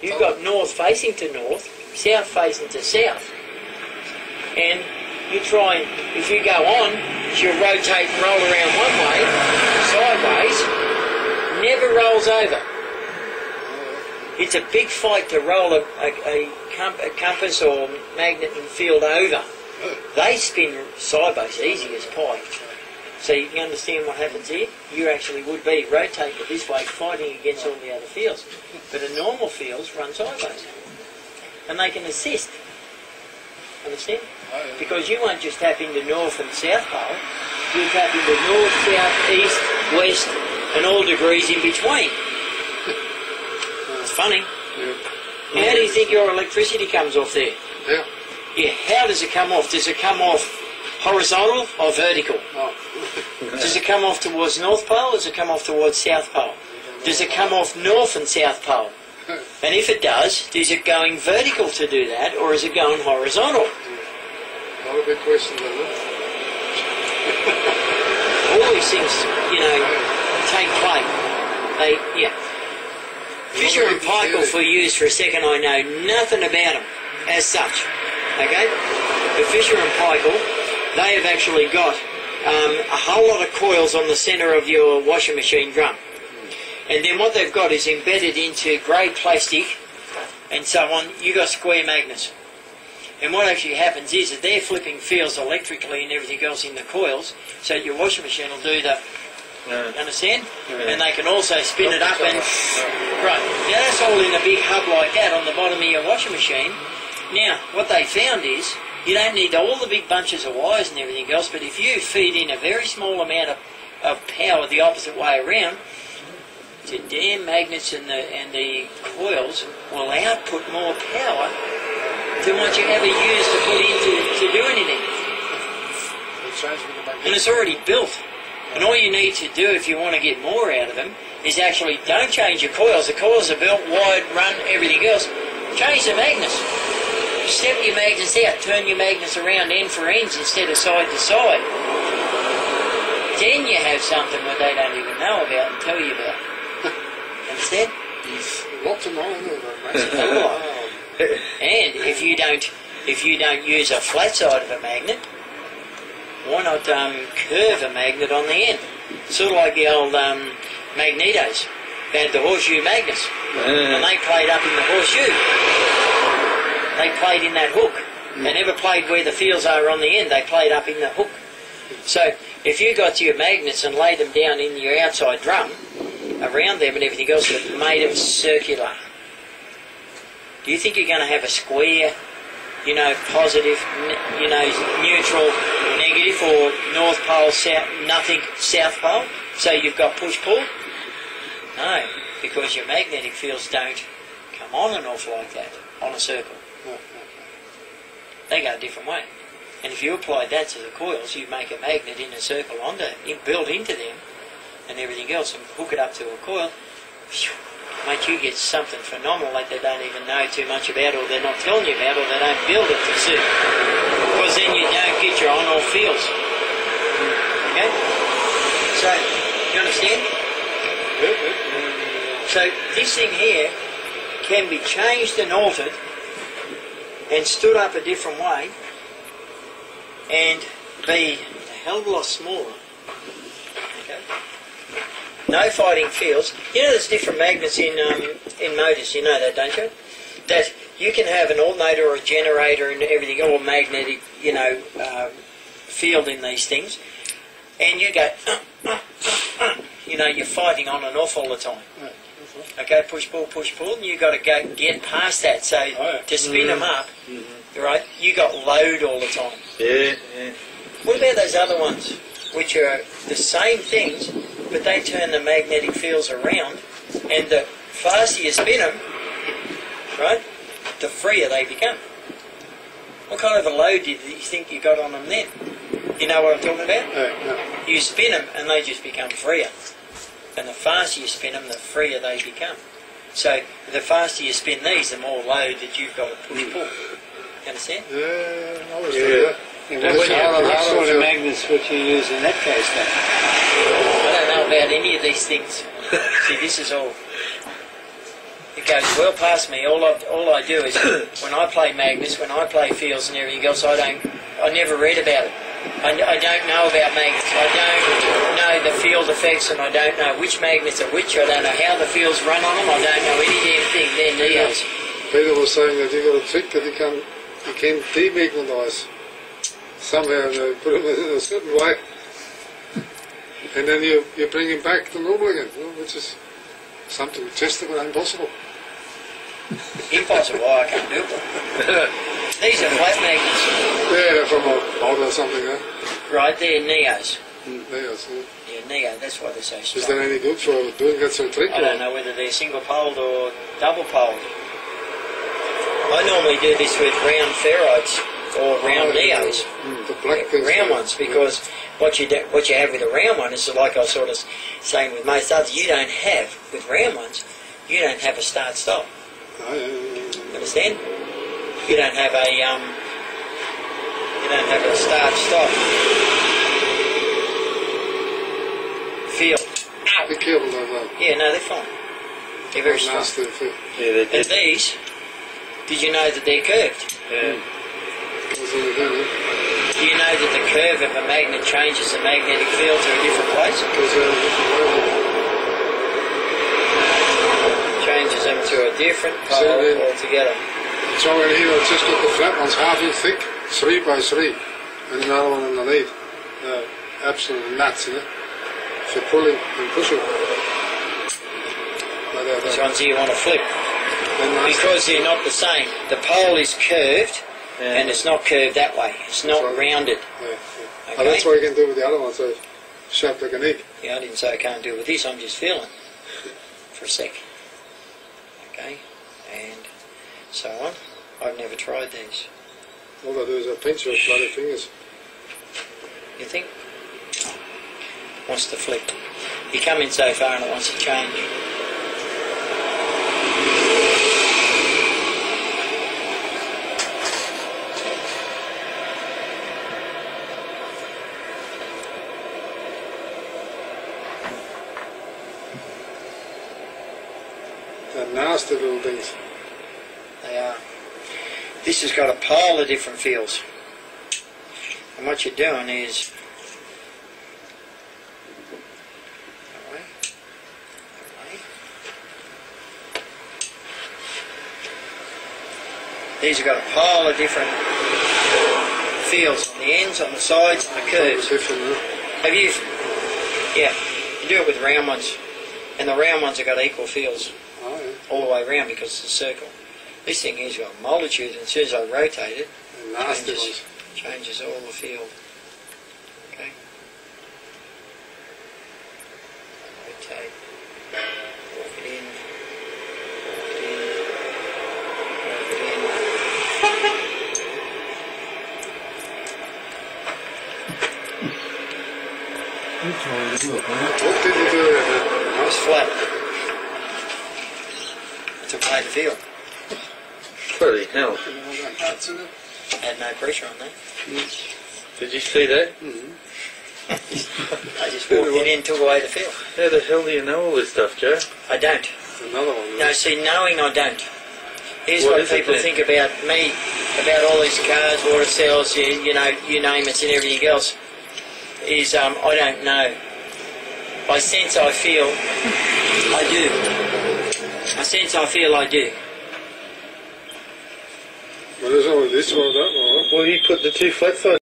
You've got north facing to north, south facing to south. And you try, if you go on, she'll rotate and roll around one way, sideways, never rolls over. It's a big fight to roll a compass or magnet and field over. They spin sideways, easy as pie. So you can understand what happens here? You actually would be rotating it this way, fighting against all the other fields. But the normal fields run sideways. And they can assist. Understand? Because you won't just tap into north and south pole. You'll tap into north, south, east, west, and all degrees in between. It's funny. Yeah. How do you think your electricity comes off there? Yeah. Yeah, how does it come off? Does it come off horizontal or vertical? Oh. Does it come off towards North Pole or does it come off towards South Pole? Does it come off North and South Pole? And if it does, is it going vertical to do that or is it going horizontal? Not a big question, isn't it? All these things, you know, take play. Fisher and Paykel, for use for a second, I know nothing about them as such. Okay? But Fisher and Paykel, they have actually got a whole lot of coils on the centre of your washing machine drum. And then what they've got is embedded into grey plastic and so on, you got square magnets. And what actually happens is that they're flipping fields electrically and everything else in the coils, so your washing machine will do the... Understand? Yeah. And they can also spin it up and... Right. Now that's all in a big hub like that on the bottom of your washing machine. Now, what they found is, you don't need all the big bunches of wires and everything else, but if you feed in a very small amount of power the opposite way around, the damn magnets and the coils will output more power than what you ever used to put in to do anything. And it's already built. And all you need to do if you want to get more out of them is actually don't change your coils. The coils are built, wired, run, everything else. Change the magnets. Step your magnets out. Turn your magnets around end for ends instead of side to side. Then you have something that they don't even know about and tell you about. Understand? Lots of knowledge. And if you don't use a flat side of a magnet, why not curve a magnet on the end? Sort of like the old magnetos. They had the horseshoe magnets. And they played up in the horseshoe. They played in that hook. They never played where the fields are on the end. They played up in the hook. So if you got your magnets and laid them down in your outside drum, around them and everything else, that made them circular, do you think you're going to have a square, you know, positive, you know, neutral, negative, or North Pole, South, nothing, South Pole? So you've got push-pull? No, because your magnetic fields don't come on and off like that, on a circle. They go a different way. And if you applied that to the coils, you make a magnet in a circle built into them and everything else and hook it up to a coil, mate, you get something phenomenal that they don't even know too much about, or they're not telling you about, or they don't build it to suit. Because then you don't get your on-off fields. Okay? So, you understand? So, this thing here can be changed and altered and stood up a different way and be a hell of a lot smaller. Okay? No fighting fields. You know there's different magnets in motors, you know that, don't you? That you can have an alternator or a generator and everything, or magnetic, you know, field in these things, and you go, you know, you're fighting on and off all the time. Okay, push, pull, and you've got to go get past that. So to spin them up, right, you got load all the time. Yeah. What about those other ones, which are the same things, but they turn the magnetic fields around, and the faster you spin them, right, the freer they become. What kind of a load do you think you got on them then? You know what I'm talking about? No. You spin them and they just become freer. And the faster you spin them, the freer they become. So the faster you spin these, the more load that you've got to pull. You understand? Yeah, I was there. And what sort of magnets would you use in that case then? I don't know about any of these things. See, this is all... goes well past me. All I do is when I play magnets, when I play fields and everything else, I never read about it. I don't know about magnets. I don't know the field effects, and I don't know which magnets are which. I don't know how the fields run on them. I don't know any damn thing. They're neos. Peter was saying that you got a trick that you can demagnetize somehow. You put them in a certain way, and then you bring him back to normal again, which is something tested but impossible. Impossible. I can't do it. These are flat magnets. Yeah, they're from a model or something, huh? Right, they're neos. Neos, yeah. Yeah, neo. That's why they're so strong. Is that any good for doing that sort of trick? I don't know whether they're single-poled or double-poled. I normally do this with round ferrites or round neos. The black things. Round ones, because what you have with a round one is like I was sort of saying with most others, you don't have, with round ones, you don't have a start-stop. Oh, yeah. Understand? You don't have a start-stop feel. Be careful of that. Yeah, no, they're fine. They're very strong. Nasty feel. Yeah, they And did. these, did you know that they're curved? Yeah. Goes on again, huh? Do you know that the curve of a magnet changes the magnetic field to a different place? Goes on a different way. Changes them to a different So pole then- altogether. So in here I've just got the flat ones half inch thick, 3 by 3, and another one underneath. Absolutely nuts, you know. If you're pulling and pushing. Which ones do you want to flip? Because they're not the same. The pole is curved, and it's not curved that way. It's not That's right. rounded. Yeah. Okay? Oh, that's what you can do with the other ones, so shaped like an egg. Yeah, I didn't say I can't do it with this. I'm just feeling for a sec. Okay, and so on. I've never tried these. All I do is I pinch your bloody fingers. You think? Wants to flip. You come in so far and it wants to change. They're nasty little things. They are. This has got a pile of different feels. And what you're doing is these have got a pile of different feels on the ends, on the sides, and the curves. Different, huh? Have you? Yeah. You do it with round ones. And the round ones have got equal feels Oh, yeah. all the way around because it's a circle. This thing here's got a multitude, and as soon as I rotate it, They're nasty ones. changes all the field. Okay. Rotate. Walk it in. Walk it in. Walk it in. What did you do with it? It's flat. It's a flat field. Bloody hell. Had no pressure on that. Did you see that? I just walked it in, took away the field. How the hell do you know all this stuff, Joe? I don't. Another one. No, see, knowing I don't. Here's What what is it people then? think about me, about all these cars, water cells, you know, you name it and everything else, is I don't know. I sense I feel I do. I sense I feel I do. Well, there's only this one or that one, huh? Well, you put the two flat sides